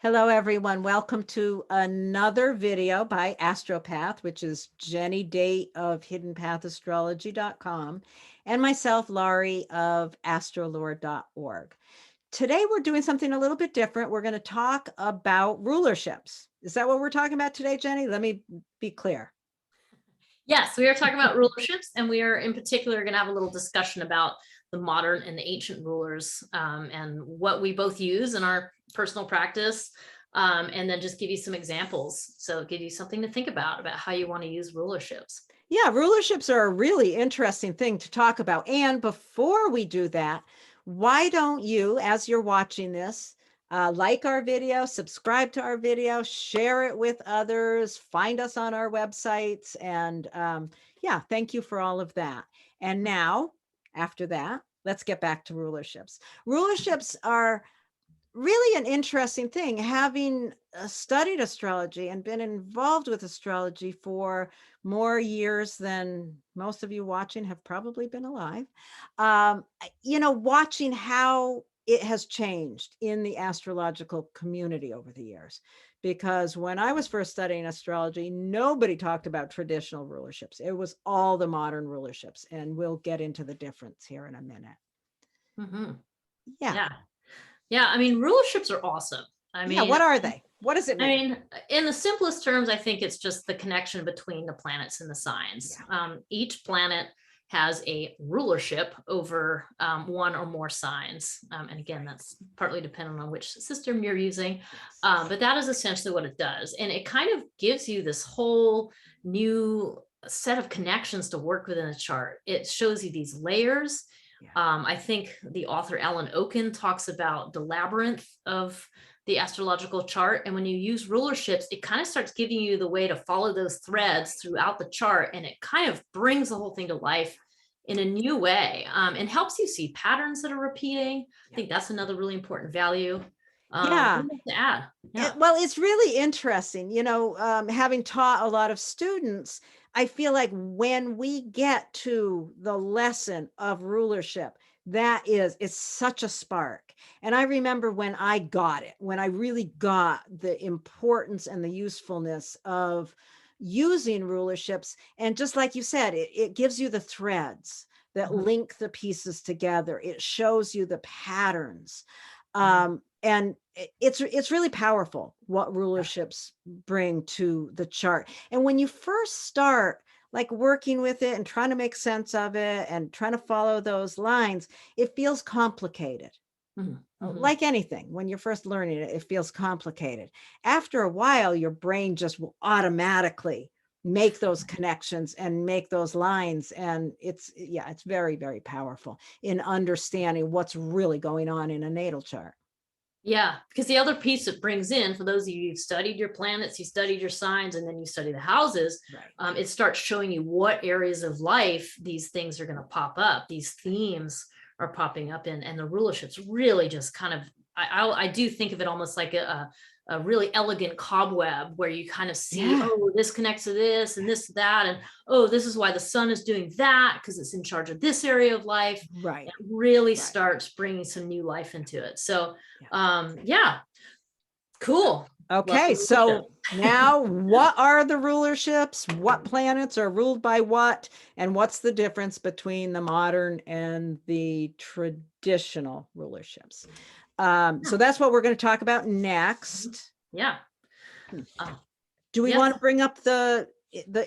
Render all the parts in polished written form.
Hello, everyone. Welcome to another video by Astropath, which is Jennie Day of HiddenPathAstrology.com, and myself, Laurie of astrolore.org. Today, we're doing something a little bit different. We're going to talk about rulerships. Is that what we're talking about today, Jennie? Let me be clear. Yes, we are talking about rulerships, and we are in particular going to have a little discussion about the modern and the ancient rulers and what we both use in our personal practice, and then just give you some examples. So give you something to think about how you want to use rulerships. Yeah, rulerships are a really interesting thing to talk about. And before we do that, why don't you, as you're watching this, like our video, subscribe to our video, share it with others, find us on our websites. And yeah, thank you for all of that. And now, after that, let's get back to rulerships. Rulerships are really an interesting thing. Having studied astrology and been involved with astrology for more years than most of you watching have probably been alive, watching how it has changed in the astrological community over the years. Because when I was first studying astrology, nobody talked about traditional rulerships. It was all the modern rulerships. And we'll get into the difference here in a minute. Mm-hmm. Yeah. Yeah. I mean, rulerships are awesome. What are they? What does it mean? I mean, in the simplest terms, I think it's just the connection between the planets and the signs. Yeah. Each planet has a rulership over one or more signs. And again, that's partly dependent on which system you're using. Yes. But that is essentially what it does. And it kind of gives you this whole new set of connections to work within a chart. It shows you these layers. Yeah. I think the author Alan Oken talks about the labyrinth of the astrological chart. And when you use rulerships, it kind of starts giving you the way to follow those threads throughout the chart. And it kind of brings the whole thing to life in a new way, and helps you see patterns that are repeating. I think that's another really important value. Yeah. To add. Yeah. Well, it's really interesting, having taught a lot of students, I feel like when we get to the lesson of rulership, it's such a spark. And I remember when I got it, when I really got the importance and the usefulness of using rulerships. And just like you said, it gives you the threads that link the pieces together. It shows you the patterns. And it's really powerful what rulerships bring to the chart. And when you first start like working with it and trying to make sense of it and trying to follow those lines, it feels complicated. Like anything, when you're first learning it, it feels complicated. After a while, your brain just will automatically make those connections and make those lines. And it's very, very powerful in understanding what's really going on in a natal chart. Yeah, because the other piece it brings in, for those of you who've studied your planets, you studied your signs, and then you study the houses, right. It starts showing you what areas of life these things are going to pop up. These themes are popping up in, and the rulerships really just kind of, I do think of it almost like a really elegant cobweb where you kind of see, oh, this connects to this and this, that, and oh, this is why the sun is doing that because it's in charge of this area of life. Right. It really starts bringing some new life into it. So, yeah, cool. Okay, so now what are the rulerships? What planets are ruled by what? And what's the difference between the modern and the traditional rulerships? So that's what we're going to talk about next. Yeah. Do we want to bring up the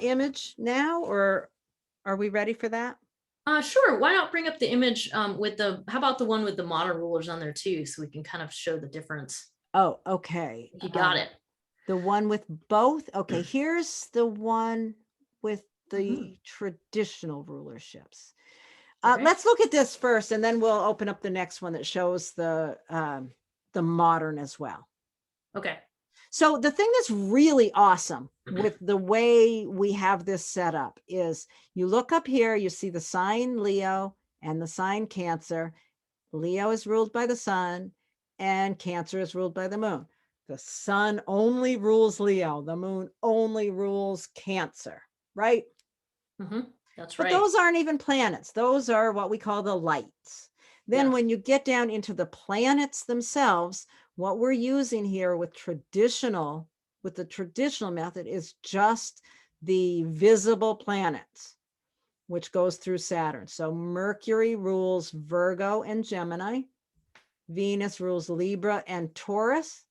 image now, or are we ready for that? Sure. Why not bring up the image with how about the one with the modern rulers on there too, so we can kind of show the difference. Oh, okay. You got it. The one with both. Okay, here's the one with the traditional rulerships. Let's look at this first, and then we'll open up the next one that shows the modern as well. Okay. So the thing that's really awesome with the way we have this set up is you look up here, you see the sign Leo and the sign Cancer. Leo is ruled by the sun and Cancer is ruled by the moon. The sun only rules Leo. The moon only rules Cancer, right? That's right. But those aren't even planets. Those are what we call the lights. Then Yeah. when you get down into the planets themselves, what we're using here with the traditional method is just the visible planets, which goes through Saturn. So Mercury rules Virgo and Gemini. Venus rules Libra and Taurus.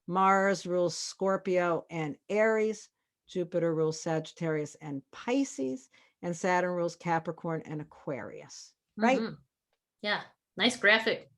Mars rules Scorpio and Aries. Jupiter rules Sagittarius and Pisces. And Saturn rules Capricorn and Aquarius, right? Mhm. Yeah, nice graphic.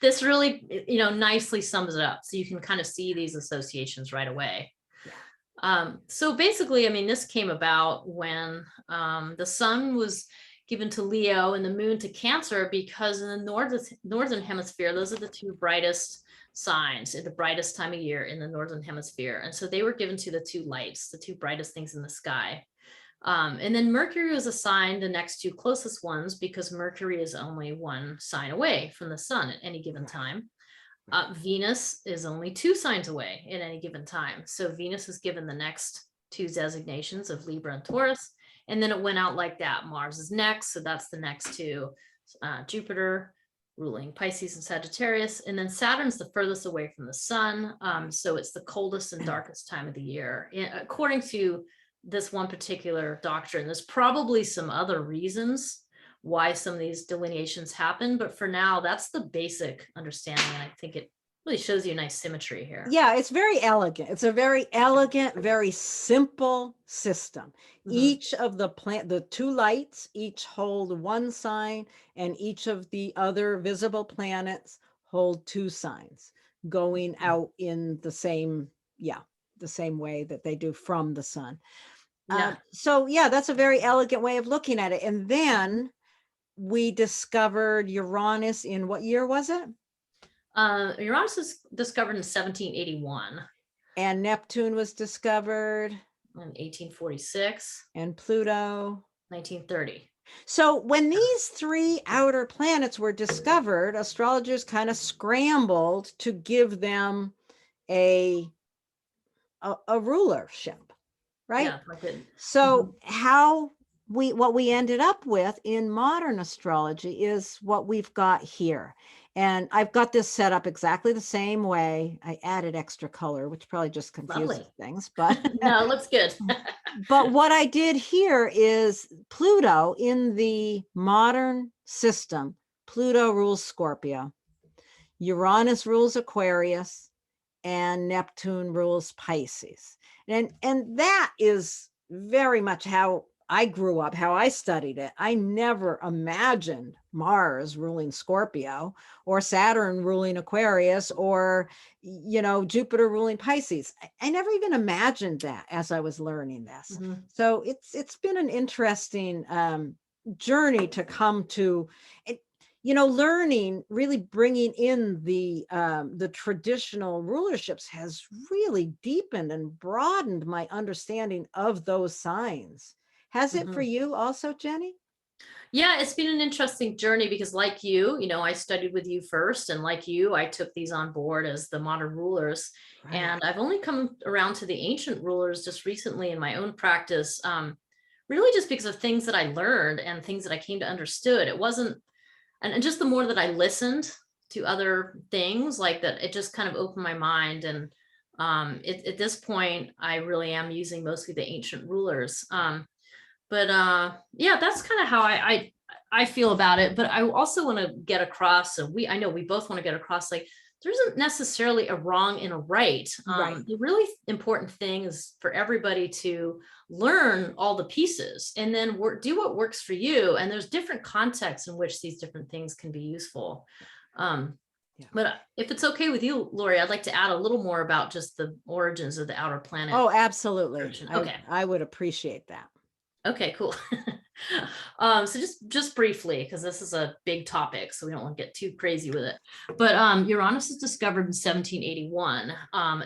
This really, nicely sums it up. So you can kind of see these associations right away. Yeah. So basically, I mean, this came about when the sun was given to Leo and the moon to Cancer, because in the northern hemisphere, those are the two brightest signs at the brightest time of year in the northern hemisphere. And so they were given to the two lights, the two brightest things in the sky. And then Mercury was assigned the next two closest ones because Mercury is only one sign away from the sun at any given time. Venus is only 2 signs away at any given time. So Venus is given the next 2 designations of Libra and Taurus. And then it went out like that. Mars is next. So that's the next 2. Jupiter ruling Pisces and Sagittarius. And then Saturn's the furthest away from the sun. So it's the coldest and darkest time of the year. According to this one particular doctrine, there's probably some other reasons why some of these delineations happen, but for now, that's the basic understanding. And I think it really shows you a nice symmetry here. Yeah, it's very elegant. It's a very elegant, very simple system. Each of the 2 lights each hold 1 sign, and each of the other visible planets hold 2 signs going out in the same way that they do from the sun. Yeah. So yeah, that's a very elegant way of looking at it. And then we discovered Uranus in what year was it? Uranus was discovered in 1781. And Neptune was discovered in 1846. And Pluto 1930. So when these 3 outer planets were discovered, astrologers kind of scrambled to give them a rulership, right? Yeah, like it. So what we ended up with in modern astrology is what we've got here. And I've got this set up exactly the same way. I added extra color, which probably just confuses things, but no, it looks good. But what I did here is Pluto in the modern system. Pluto rules Scorpio, Uranus rules Aquarius, and Neptune rules Pisces. And that is very much how I grew up, how I studied it. I never imagined Mars ruling Scorpio or Saturn ruling Aquarius or, Jupiter ruling Pisces. I never even imagined that as I was learning this. So it's been an interesting journey to come to it. Learning, really bringing in the traditional rulerships has really deepened and broadened my understanding of those signs. Has it for you also, Jennie? Yeah, it's been an interesting journey because like you, I studied with you first, and like you, I took these on board as the modern rulers. Right. And I've only come around to the ancient rulers just recently in my own practice, really just because of things that I learned and things that I came to understood. It wasn't, and just the more that I listened to other things like that, it just kind of opened my mind. And at this point, I really am using mostly the ancient rulers. But yeah, that's kind of how I feel about it. But I also want to get across, and I know we both want to get across, like, there isn't necessarily a wrong and a right. The really important thing is for everybody to learn all the pieces and then do what works for you. And there's different contexts in which these different things can be useful. But if it's okay with you, Laurie, I'd like to add a little more about just the origins of the outer planet. Oh, absolutely. Okay. I would appreciate that. Okay, cool. So just briefly, because this is a big topic, so we don't want to get too crazy with it. But Uranus was discovered in 1781.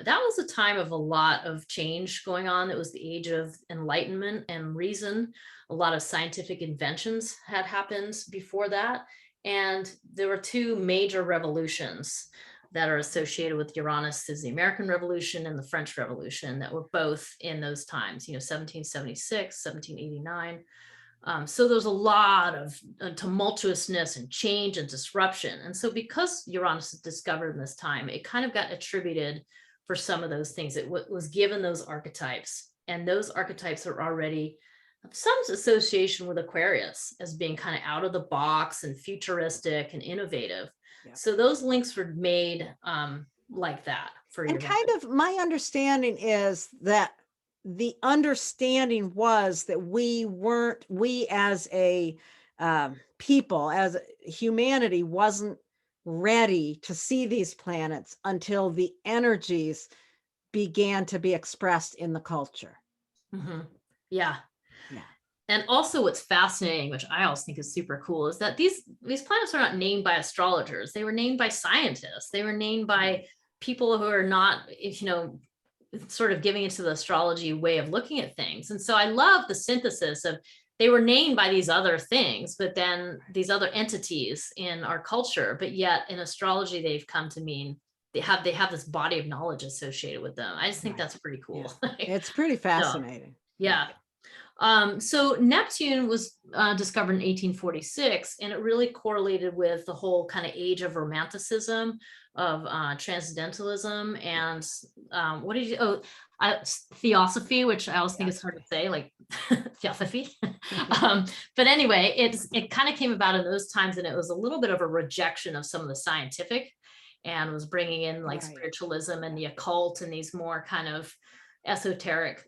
That was a time of a lot of change going on. It was the age of enlightenment and reason. A lot of scientific inventions had happened before that. And there were 2 major revolutions that are associated with Uranus, is the American Revolution and the French Revolution, that were both in those times, 1776, 1789. So there's a lot of tumultuousness and change and disruption. And so because Uranus is discovered in this time, it kind of got attributed for some of those things. It was given those archetypes, and those archetypes are already some association with Aquarius as being kind of out of the box and futuristic and innovative. Yeah. So those links were made like that for and kind of my understanding is that the understanding was that we as a people, as humanity, wasn't ready to see these planets until the energies began to be expressed in the culture. Mm-hmm. Yeah. And also what's fascinating, which I also think is super cool, is that these planets are not named by astrologers. They were named by scientists. They were named by people who are not, sort of giving into the astrology way of looking at things. And so I love the synthesis of, they were named by these other things, but then these other entities in our culture, but yet in astrology, they've come to mean they have this body of knowledge associated with them. I just think that's pretty cool. Yeah. It's pretty fascinating. So, yeah. So Neptune was discovered in 1846, and it really correlated with the whole kind of age of romanticism, of transcendentalism, and theosophy, which I always think is hard to say, like theosophy. But anyway, it kind of came about in those times, and it was a little bit of a rejection of some of the scientific, and was bringing in like spiritualism and the occult and these more kind of esoteric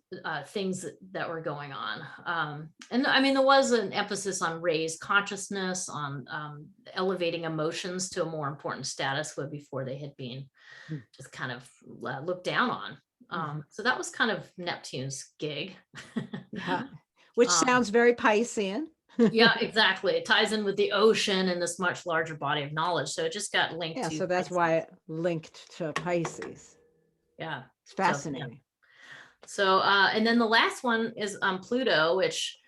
things that were going on. And I mean, there was an emphasis on raised consciousness, on elevating emotions to a more important status where before they had been just kind of looked down on. So that was kind of Neptune's gig. Yeah. Which sounds very Piscean. Yeah, exactly. It ties in with the ocean and this much larger body of knowledge. So it just got linked to. So that's why it linked to Pisces. Yeah. It's fascinating. So, and then the last one is Pluto, which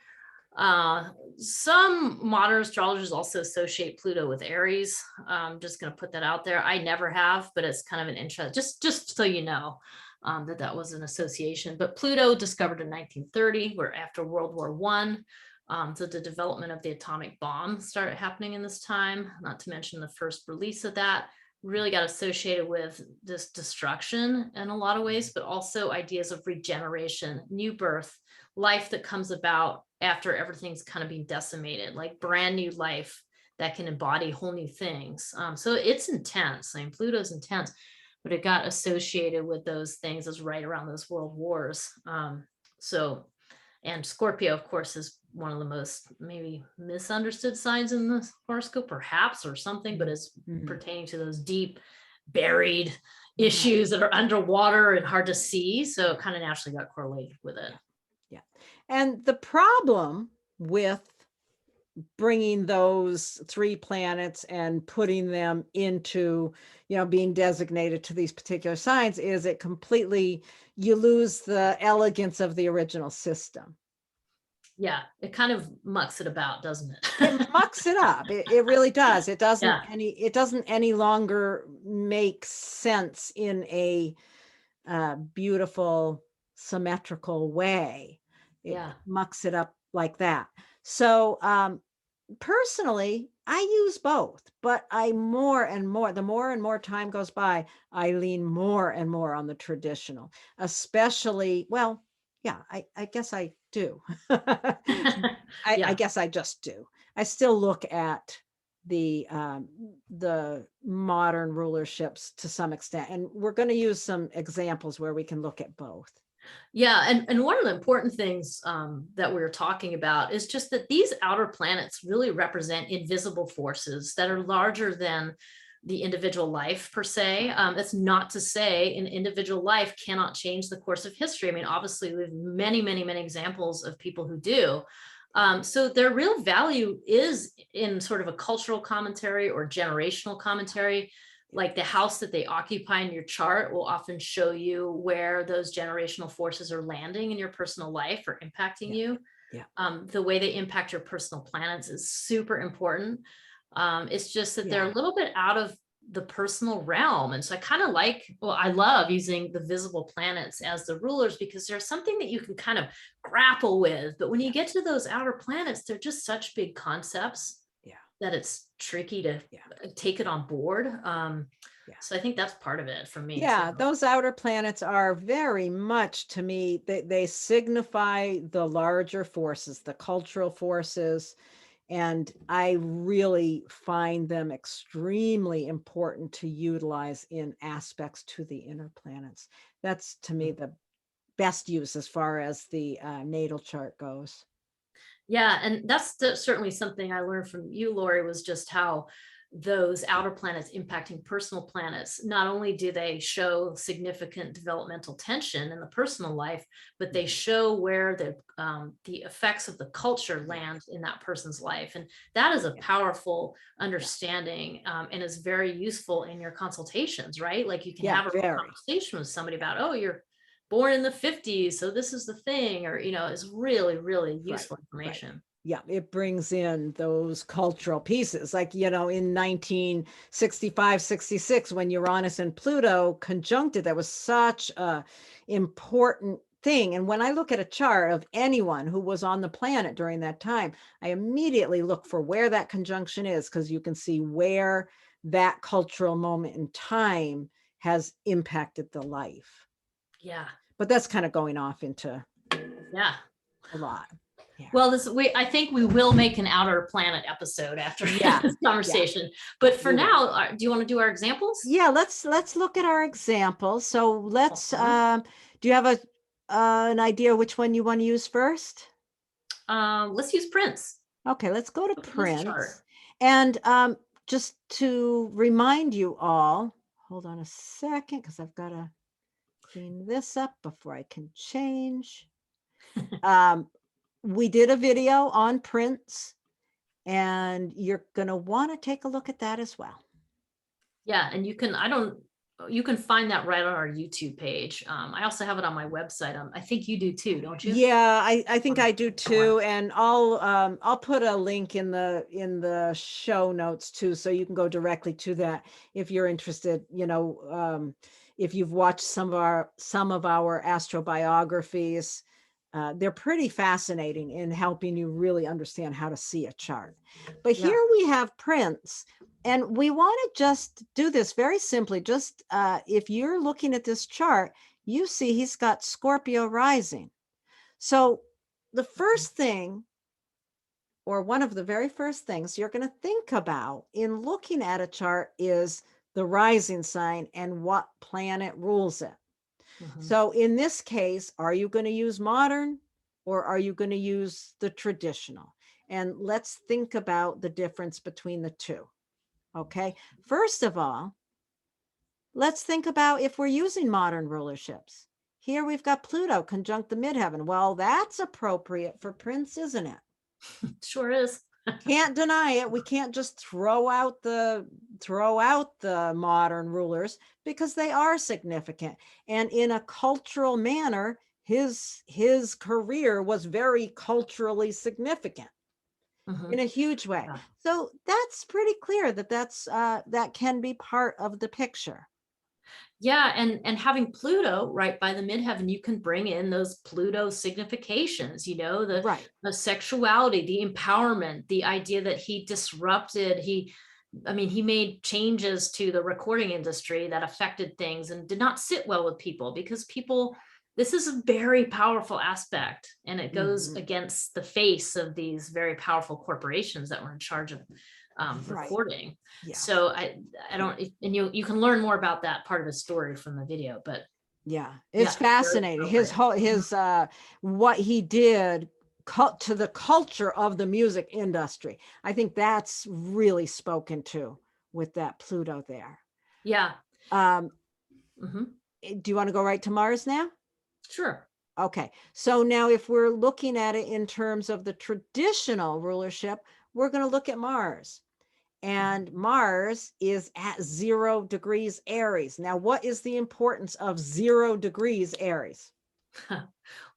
some modern astrologers also associate Pluto with Aries. I'm just going to put that out there. I never have, but it's kind of an interest, just so you know, that was an association. But Pluto discovered in 1930, where after World War I, so the development of the atomic bomb started happening in this time, not to mention the first release of that. Really got associated with this destruction in a lot of ways, but also ideas of regeneration, new birth, life that comes about after everything's kind of being decimated, like brand new life that can embody whole new things. So it's intense. I mean, Pluto's intense, but it got associated with those things as right around those world wars. And Scorpio, of course, is one of the most maybe misunderstood signs in the horoscope, perhaps, or something, but it's pertaining to those deep, buried issues that are underwater and hard to see. So it kind of naturally got correlated with it. Yeah. And the problem with bringing those three planets and putting them into, being designated to these particular signs is you lose the elegance of the original system. Yeah, it kind of mucks it about, doesn't it? It mucks it up. It really does. It doesn't any longer make sense in a beautiful, symmetrical way. It mucks it up like that. So personally, I use both, but the more and more time goes by, I lean more and more on the traditional, especially, I guess I do. I guess I just do. I still look at the modern rulerships to some extent, and we're going to use some examples where we can look at both. Yeah, and one of the important things that we were talking about is just that these outer planets really represent invisible forces that are larger than the individual life per se. That's not to say an individual life cannot change the course of history. I mean, obviously, we have many, many, many examples of people who do. So their real value is in sort of a cultural commentary or generational commentary. Like the house that they occupy in your chart will often show you where those generational forces are landing in your personal life or impacting you. Yeah. The way they impact your personal planets is super important. It's just that they're a little bit out of the personal realm. And so I kind of like, well, I love using the visible planets as the rulers because they're something that you can kind of grapple with. But when you get to those outer planets, they're just such big concepts that it's tricky to take it on board. So I think that's part of it for me. Yeah, too. those outer planets are very much, to me, they signify the larger forces, the cultural forces. And I really find them extremely important to utilize in aspects to the inner planets. That's, to me, the best use as far as the natal chart goes. Yeah, and that's certainly something I learned from you, Lori, was just how those outer planets impacting personal planets, not only do they show significant developmental tension in the personal life, but they show where the effects of the culture land in that person's life. And that is a powerful understanding, and is very useful in your consultations, right? Like you can have a real conversation with somebody about, oh, you're born in the 50s, so this is the thing, or, it's really, really useful information. Yeah, it brings in those cultural pieces. Like, in 1965, 66, when Uranus and Pluto conjuncted, that was such a important thing. And when I look at a chart of anyone who was on the planet during that time, I immediately look for where that conjunction is, because you can see where that cultural moment in time has impacted the life. Yeah. But that's kind of going off into a lot. Yeah. Well, I think we will make an outer planet episode after this conversation. But for now, do you want to do our examples? Yeah, let's look at our examples. So let's, do you have an idea which one you want to use first? Let's use Prince. Okay, let's go to Prince. And just to remind you all, hold on a second, because I've got to clean this up before I can change. We did a video on Prince, and you're going to want to take a look at that as well. Yeah, and you can find that right on our YouTube page. I also have it on my website. I think you do too, don't you? Yeah, I think I do too. And I'll put a link in the show notes too, so you can go directly to that if you're interested. If you've watched some of our astrobiographies, they're pretty fascinating in helping you really understand how to see a chart. But here we have Prince, and we want to just do this very simply. Just if you're looking at this chart, you see he's got Scorpio rising. So the first thing, or one of the very first things you're going to think about in looking at a chart, is the rising sign and what planet rules it. So in this case, are you going to use modern, or are you going to use the traditional? And let's think about the difference between the two. Okay. First of all, let's think about if we're using modern rulerships. Here we've got Pluto conjunct the midheaven. Well, that's appropriate for Prince, isn't it? Sure is. Can't deny it. We can't just throw out the modern rulers, because they are significant. And in a cultural manner, his career was very culturally significant in a huge way. Yeah. So that's pretty clear that can be part of the picture. Yeah, and having Pluto right by the midheaven, you can bring in those Pluto significations, the sexuality, the empowerment, the idea that he disrupted, he made changes to the recording industry that affected things and did not sit well with people, because this is a very powerful aspect, and it goes against the face of these very powerful corporations that were in charge of recording. So I don't, and you can learn more about that part of the story from the video, but it's fascinating. His what he did to the culture of the music industry. I think that's really spoken to with that Pluto there. Do you want to go right to Mars now? Sure. Okay. So now if we're looking at it in terms of the traditional rulership, we're going to look at Mars. And Mars is at 0 degrees Aries. Now, what is the importance of 0 degrees Aries?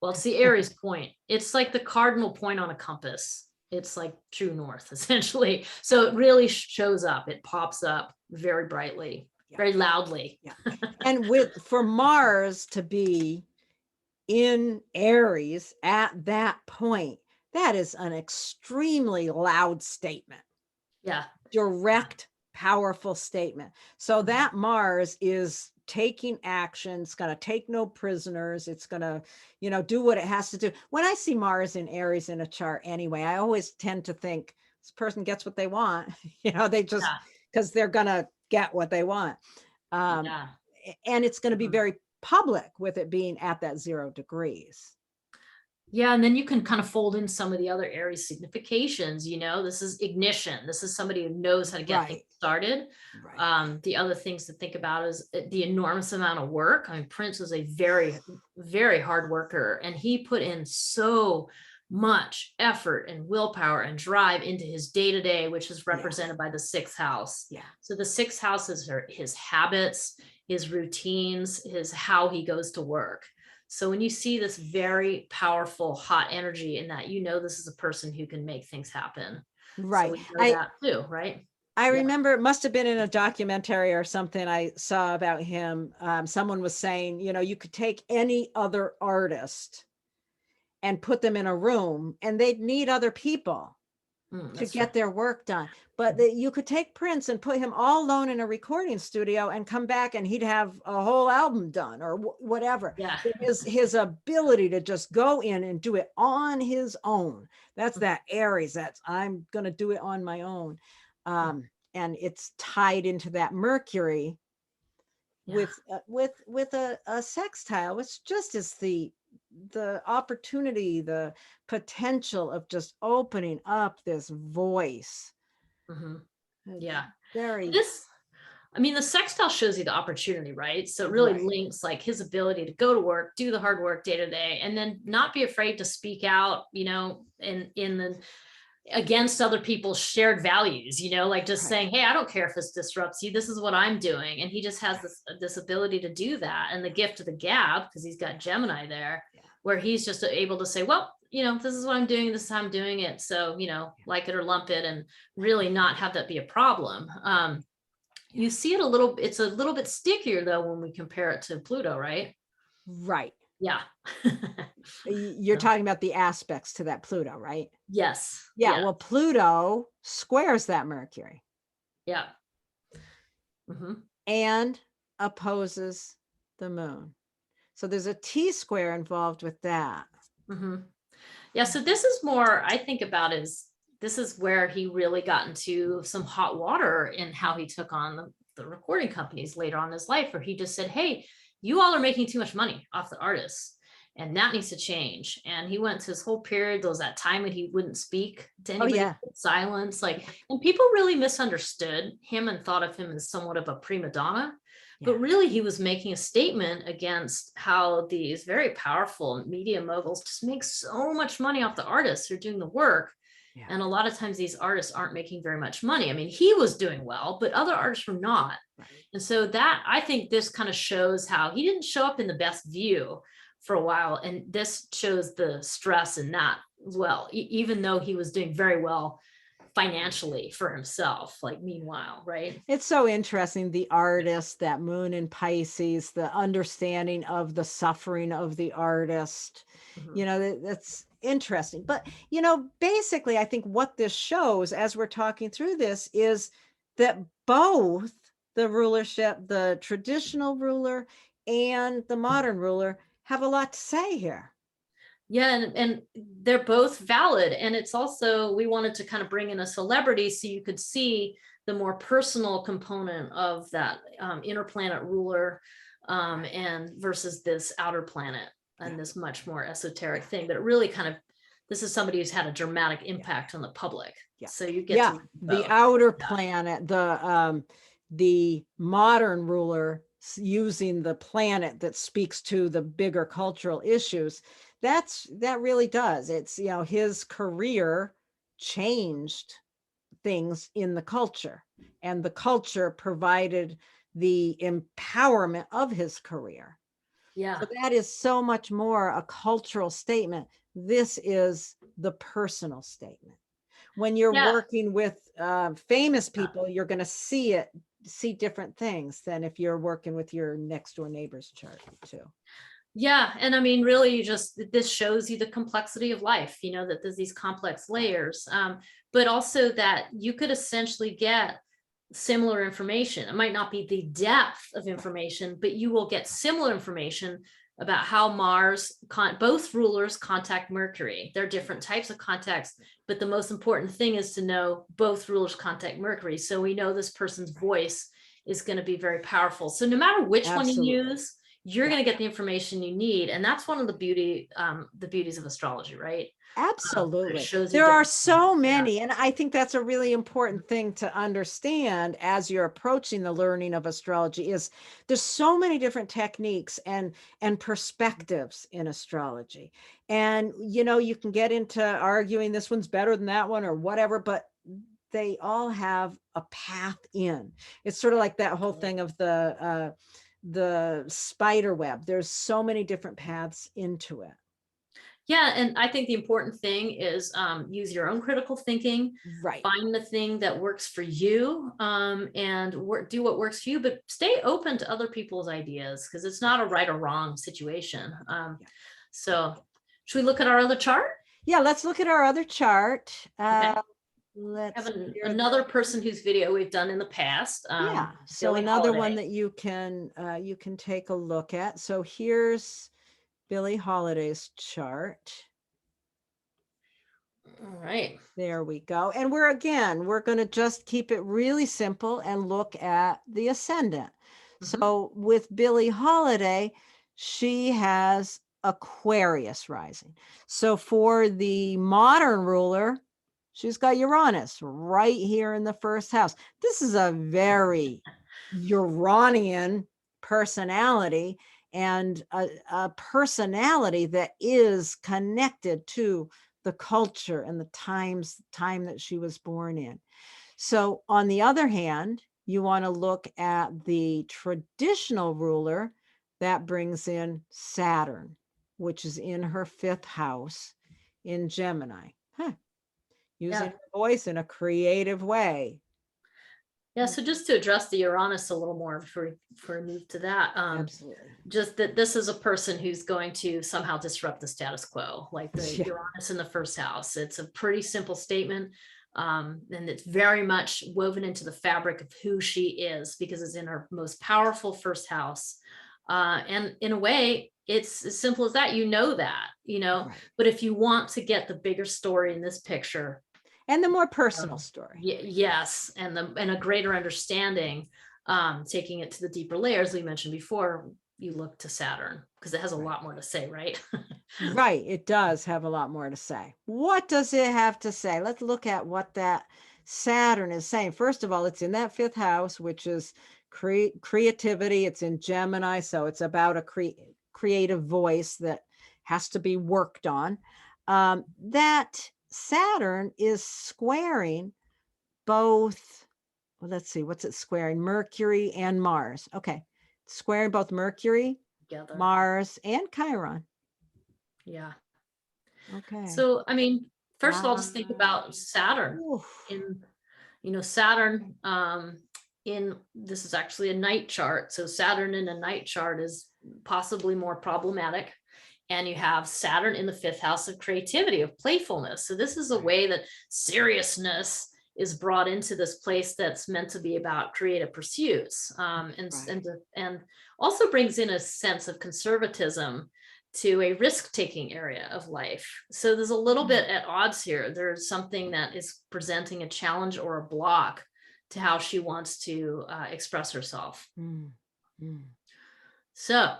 Well, it's the Aries point. It's like the cardinal point on a compass. It's like true north, essentially. So it really shows up. It pops up very brightly, Yeah. very loudly. Yeah. And for Mars to be in Aries at that point, that is an extremely loud statement. Yeah. Direct, powerful statement. So Mhm. that Mars is taking action. It's going to take no prisoners. It's going to, do what it has to do. When I see Mars in Aries in a chart anyway, I always tend to think this person gets what they want. They just, Yeah. because they're going to get what they want. Um, Yeah. and it's going to be Mhm. very public with it being at that 0 degrees. Yeah, and then you can kind of fold in some of the other Aries significations. This is ignition. This is somebody who knows how to get things Right. started. Right. The other things to think about is the enormous amount of work. I mean, Prince was a very, very hard worker, and he put in so much effort and willpower and drive into his day to day, which is Yeah. represented by the sixth house. Yeah. So the sixth house is his habits, his routines, his how he goes to work. So when you see this very powerful, hot energy in that, this is a person who can make things happen. So Right. we know that too, right? I Yeah. remember it must have been in a documentary or something I saw about him. Someone was saying, you could take any other artist and put them in a room and they'd need other people to That's true. get their work done. But you could take Prince and put him all alone in a recording studio and come back and he'd have a whole album done or whatever. Yeah. His ability to just go in and do it on his own. That's that Aries. I'm going to do it on my own. And it's tied into that Mercury Yeah. with a sextile, which just is the opportunity, the potential of just opening up this voice. Mhm. It's Yeah. very The sextile shows you the opportunity, right? So it really right. links like his ability to go to work, do the hard work day to day, and then not be afraid to speak out, in the against other people's shared values, like just Right. saying, hey, I don't care if this disrupts you, this is what I'm doing. And he just has this ability to do that, and the gift of the gab, because he's got Gemini there, Yeah. where he's just able to say, well, this is what I'm doing, this is how I'm doing it, so like it or lump it, and really not have that be a problem. You see it's a little bit stickier though when we compare it to Pluto, right? Right. Yeah. You're So, talking about the aspects to that Pluto, right? yes. Yeah, Yeah. well, Pluto squares that Mercury Yeah. Hmm. and opposes the moon. So there's a T square involved with that. Hmm. Yeah, so this is more, I think about is this is where he really got into some hot water in how he took on the recording companies later on in his life, where he just said, hey, you all are making too much money off the artists, and that needs to change. And he went to his whole period. There was that time when he wouldn't speak to Oh anybody, yeah. silence, and people really misunderstood him and thought of him as somewhat of a prima donna. Yeah. But really, he was making a statement against how these very powerful media moguls just make so much money off the artists who are doing the work. Yeah. And a lot of times these artists aren't making very much money. I mean, he was doing well, but other artists were not. Right. And so that, I think this kind of shows how he didn't show up in the best view for a while. And this shows the stress in that as well, even though he was doing very well financially for himself, like meanwhile, right? It's so interesting, the artist, that moon in Pisces, the understanding of the suffering of the artist. Mhm. That's interesting. But, basically, I think what this shows as we're talking through this is that both the rulership, the traditional ruler and the modern ruler, have a lot to say here. Yeah, and they're both valid. And it's also, we wanted to kind of bring in a celebrity so you could see the more personal component of that inner planet ruler, and versus this outer planet and this much more esoteric thing. But it really kind of, this is somebody who's had a dramatic impact on the public. Yeah. So you get Yeah, to the both. outer planet, the modern ruler using the planet that speaks to the bigger cultural issues. That really does. It's, his career changed things in the culture, and the culture provided the empowerment of his career. Yeah. So that is so much more a cultural statement. This is the personal statement. When you're Yeah. working with famous people, you're going to see different things than if you're working with your next door neighbor's chart too. Yeah. And I mean, really, this shows you the complexity of life, that there's these complex layers, but also that you could essentially get similar information. It might not be the depth of information, but you will get similar information about how both rulers contact Mercury. They're different types of contacts, but the most important thing is to know both rulers contact Mercury. So we know this person's voice is going to be very powerful. So no matter which one you Absolutely. use, you're going to get the information you need. And that's one of the beauties of astrology, right? It Absolutely. shows you There are different things. so Yeah. many, and I think that's a really important thing to understand as you're approaching the learning of astrology is there's so many different techniques and perspectives in astrology. And you can get into arguing this one's better than that one or whatever, but they all have a path in. It's sort of like that whole thing of the spider web. There's so many different paths into it. Yeah, and I think the important thing is use your own critical thinking, Right. find the thing that works for you, and do what works for you, but stay open to other people's ideas because it's not a right or wrong situation. Yeah. So, should we look at our other chart? Yeah, let's look at our other chart. Okay. Let's Have see here. another person whose video we've done in the past. Yeah, so Billie another one Holiday. that you can take a look at. So here's Billie Holiday's chart. All right. There we go. And we're going to just keep it really simple and look at the ascendant. So with Billie Holiday, she has Aquarius rising. So for the modern ruler, she's got Uranus right here in the first house. This is a very Uranian personality and a personality that is connected to the culture and the time that she was born in. So on the other hand, you want to look at the traditional ruler that brings in Saturn, which is in her fifth house in Gemini. Using Yeah. her voice in a creative way. Yeah, so just to address the Uranus a little more before we move to that, Absolutely. just that this is a person who's going to somehow disrupt the status quo, like the Yeah. Uranus in the first house. It's a pretty simple statement, and it's very much woven into the fabric of who she is because it's in her most powerful first house. And in a way, it's as simple as that. Right. But if you want to get the bigger story in this picture, And the more personal story. yes, and a greater understanding, taking it to the deeper layers we mentioned before, you look to Saturn because it has a lot more to say, right? Right. It does have a lot more to say. What does it have to say? Let's look at what that Saturn is saying. First of all, it's in that fifth house, which is creativity. It's in Gemini. So it's about a creative voice that has to be worked on. That Saturn is squaring both. Well, let's see, what's it squaring? Mercury and Mars. Okay. Squaring both Mercury, Together. Mars, and Chiron. Yeah. Okay. So, I mean, first of all, just think about Saturn. Oof. Saturn, in this is actually a night chart. So Saturn in a night chart is possibly more problematic. And you have Saturn in the fifth house of creativity, of playfulness. So this is a way that seriousness is brought into this place that's meant to be about creative pursuits, and also brings in a sense of conservatism to a risk-taking area of life. So there's a little bit at odds here. There's something that is presenting a challenge or a block to how she wants to express herself. So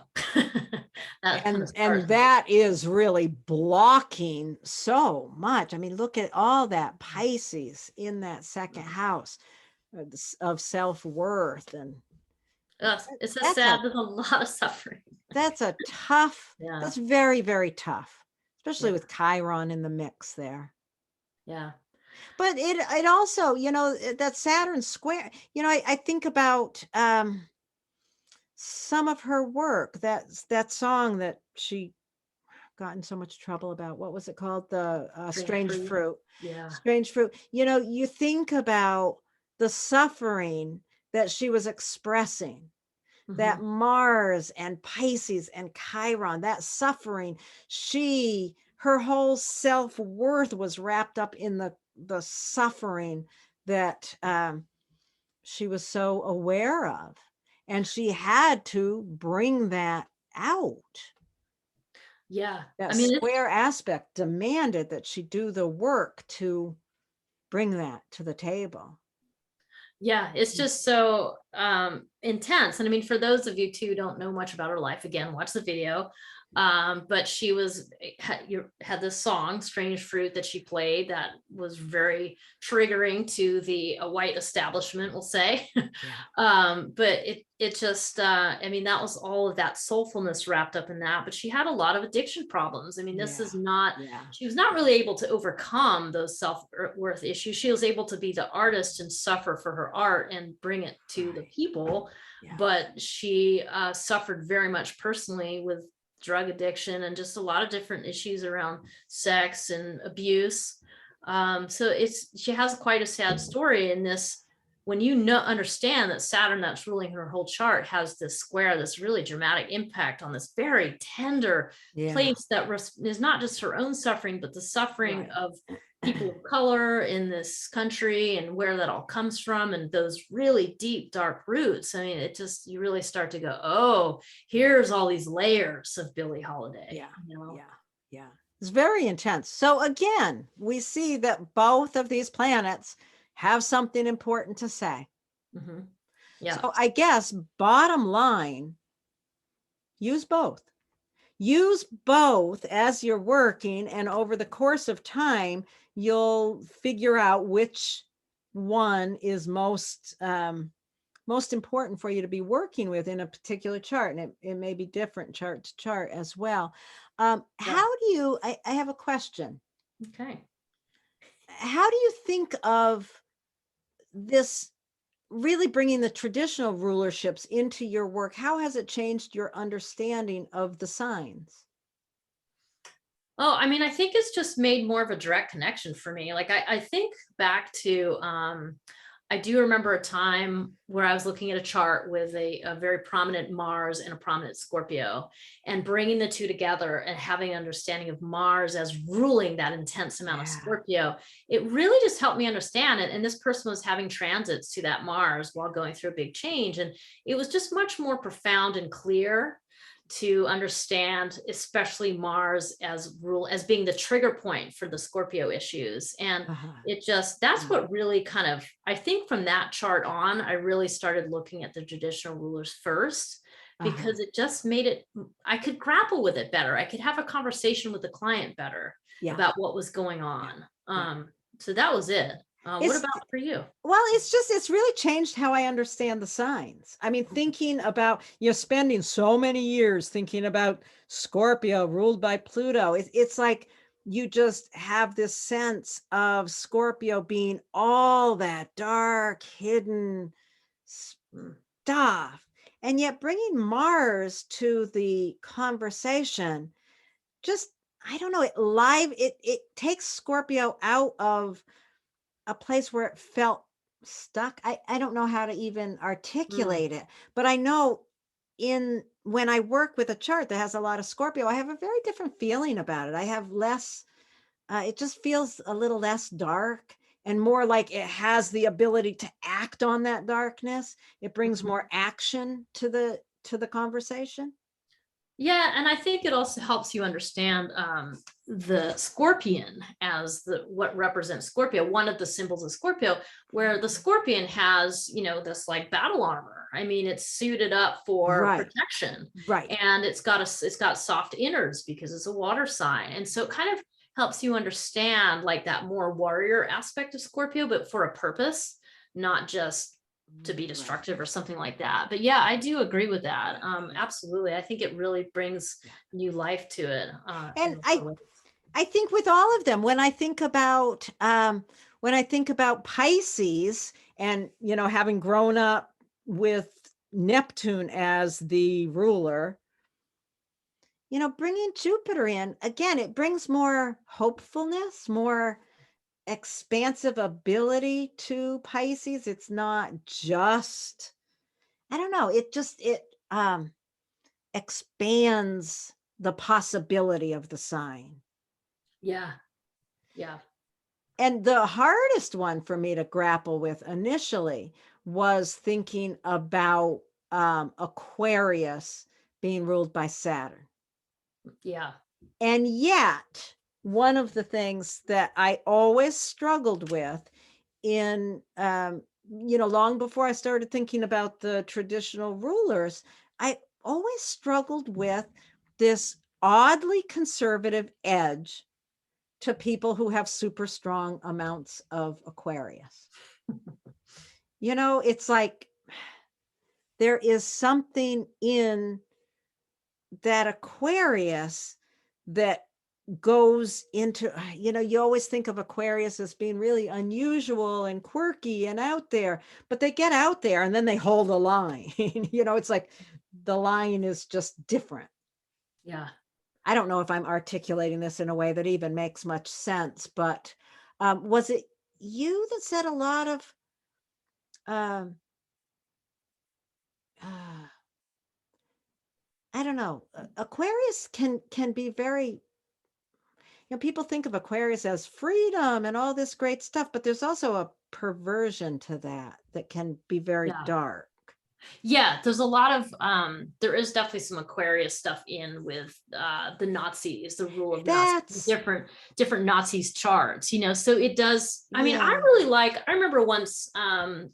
and that is really blocking so much. I mean, look at all that Pisces in that second house of self-worth, and it's a sad, there's a lot of suffering. That's a tough, that's very, very tough, especially with Chiron in the mix there. Yeah. But it also, that Saturn square, I think about some of her work, that song that she got in so much trouble about, what was it called? The Strange strange fruit. fruit. Yeah. Strange fruit. You know, you think about the suffering that she was expressing, that Mhm. Mars and Pisces and Chiron, that suffering, her whole self-worth was wrapped up in the suffering that she was so aware of. And she had to bring that out. Yeah. That I mean, it's square aspect demanded that she do the work to bring that to the table. Yeah, it's Mm. just so intense. And I mean, for those of you too who don't know much about her life, again, watch the video. But she had this song, Strange Fruit, that she played that was very triggering to the white establishment, we'll say. Yeah. But it just I mean, that was all of that soulfulness wrapped up in that. But she had a lot of addiction problems. I mean, this Yeah. is not, Yeah. she was not really able to overcome those self-worth issues. She was able to be the artist and suffer for her art and bring it to the Right. people. Yeah. But she suffered very much personally with drug addiction and just a lot of different issues around sex and abuse. So she has quite a sad story in this. When you understand that Saturn, that's ruling her whole chart, has this square, this really dramatic impact on this very tender Yeah. place that is not just her own suffering, but the suffering Right. of people of color in this country and where that all comes from, and those really deep, dark roots. I mean, it just, you really start to go, oh, here's all these layers of Billie Holiday. Yeah. You know? Yeah. Yeah. It's very intense. So again, we see that both of these planets have something important to say. Mhm. Yeah. So I guess bottom line, use both. Use both as you're working, and over the course of time, you'll figure out which one is most important for you to be working with in a particular chart. And it may be different chart to chart as well. Yeah. How do you, I have a question. Okay. How do you think of this really bringing the traditional rulerships into your work? How has it changed your understanding of the signs? Oh, I mean, I think it's just made more of a direct connection for me. Like I think back to I do remember a time where I was looking at a chart with a very prominent Mars and a prominent Scorpio, and bringing the two together and having an understanding of Mars as ruling that intense amount of Yeah. Scorpio. It really just helped me understand it. And this person was having transits to that Mars while going through a big change. And it was just much more profound and clear to understand, especially Mars as being the trigger point for the Scorpio issues. And Uh-huh. it just, that's Yeah. what really kind of, I think from that chart on, I really started looking at the traditional rulers first, because it just made it, I could grapple with it better. I could have a conversation with the client better Yeah. about what was going Yeah. on. Yeah. So that was it. What It's about for you? Well, it's really changed how I understand the signs. I mean, thinking about, spending so many years thinking about Scorpio ruled by Pluto, it's like you just have this sense of Scorpio being all that dark, hidden stuff. And yet bringing Mars to the conversation, just, I don't know, it takes Scorpio out of a place where it felt stuck. I don't know how to even Mm, articulate it, but I know when I work with a chart that has a lot of Scorpio, I have a very different feeling about it. I have less, it just feels a little less dark and more like it has the ability to act on that darkness. It brings mhm. more action to the conversation. Yeah, and I think it also helps you understand the scorpion as what represents Scorpio, one of the symbols of Scorpio, where the scorpion has, this like battle armor. I mean, it's suited up for Right, protection, right. and it's got soft innards because it's a water sign, and so it kind of helps you understand like that more warrior aspect of Scorpio, but for a purpose, not just to be Right. destructive or something like that. But yeah, I do agree with that. Absolutely. I think it really brings Yeah. new life to it. And I think with all of them, when I think about Pisces, and having grown up with Neptune as the ruler, bringing Jupiter in, again, it brings more hopefulness, more expansive ability to Pisces. It's not just, I don't know, it expands the possibility of the sign. Yeah. Yeah. And the hardest one for me to grapple with initially was thinking about Aquarius being ruled by Saturn. Yeah. And yet, one of the things that I always struggled with in, long before I started thinking about the traditional rulers, I always struggled with this oddly conservative edge to people who have super strong amounts of Aquarius. It's like there is something in that Aquarius that goes into, you always think of Aquarius as being really unusual and quirky and out there, but they get out there and then they hold the line. It's like the line is just different. Yeah. I don't know if I'm articulating this in a way that even makes much sense, but was it you that said a lot of um, uh, I don't know, Aquarius can be very, people think of Aquarius as freedom and all this great stuff, but there's also a perversion to that can be very Yeah. dark. Yeah, there's a lot of there is definitely some Aquarius stuff in with the Nazis, the rule of Nazis, That's different Nazis charts, so it does. I mean, yeah. I remember once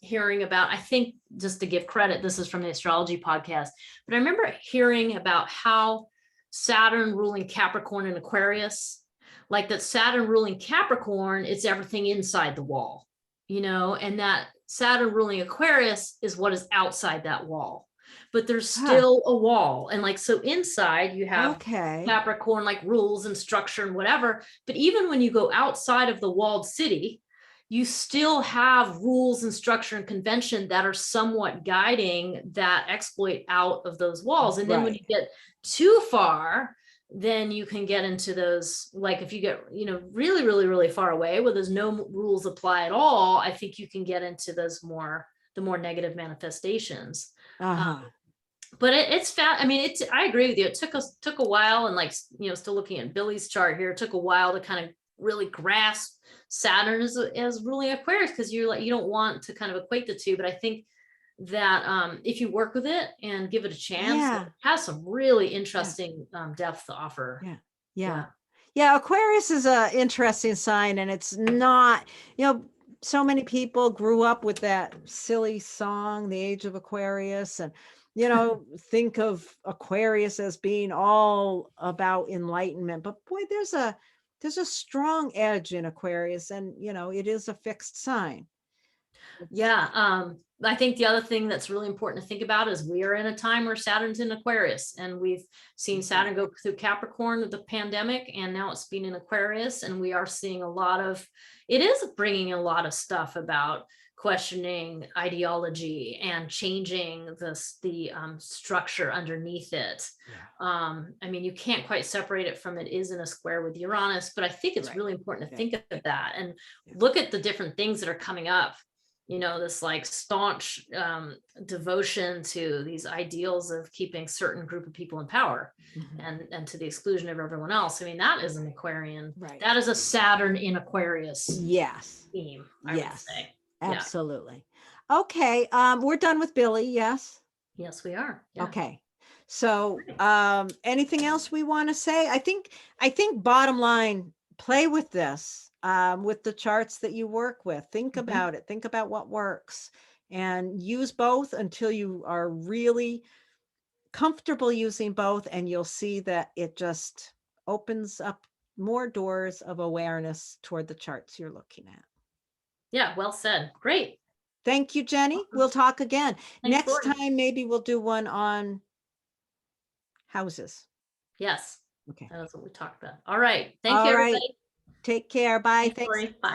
hearing about, I think, just to give credit, this is from the Astrology podcast, but I remember hearing about how Saturn ruling Capricorn and Aquarius, like that Saturn ruling Capricorn, it's everything inside the wall, and that Saturn ruling Aquarius is what is outside that wall, but there's Huh. still a wall. And like, so inside you have Okay. Capricorn, like rules and structure and whatever. But even when you go outside of the walled city, you still have rules and structure and convention that are somewhat guiding that exploit out of those walls. And then when you Right. get too far, then you can get into those, like if you get, really, really, really far away where there's no rules apply at all, I think you can get into the more negative manifestations. Uh-huh. But it's fat. I mean, I agree with you. It took a while, and like, still looking at Billy's chart here, it took a while to kind of really grasp Saturn as ruling Aquarius, because you don't want to kind of equate the two. But I think that if you work with it and give it a chance, Yeah. it has some really interesting depth to offer. Yeah. Yeah. Yeah. Aquarius is a interesting sign, and it's not, so many people grew up with that silly song, The Age of Aquarius, and, think of Aquarius as being all about enlightenment. But boy, there's a strong edge in Aquarius, and, it is a fixed sign. Yeah. I think the other thing that's really important to think about is we are in a time where Saturn's in Aquarius, and we've seen Saturn go through Capricorn with the pandemic, and now it's been in Aquarius, and we are seeing it is bringing a lot of stuff about questioning ideology and changing the structure underneath it. I mean, you can't quite separate it from, it is in a square with Uranus, but I think it's really important to think of that and look at the different things that are coming up. This like staunch devotion to these ideals of keeping certain group of people in power, and to the exclusion of everyone else. I mean, that is an Aquarian, that is a Saturn in Aquarius theme, I would say. Absolutely. Okay. We're done with Billy. Yes. Yes, we are. Okay. So anything else we want to say? I think bottom line, play with this. With the charts that you work with, think about it, think about what works, and use both until you are really comfortable using both, and you'll see that it just opens up more doors of awareness toward the charts you're looking at. Yeah, well said. Great. Thank you, Jenny. We'll talk again. Thanks, Next Laurie. time, maybe we'll do one on houses. Yes. Okay. That's what we talked about. All right. Thank you, All right. everybody. Take care. Bye. Thanks, Laurie. Bye.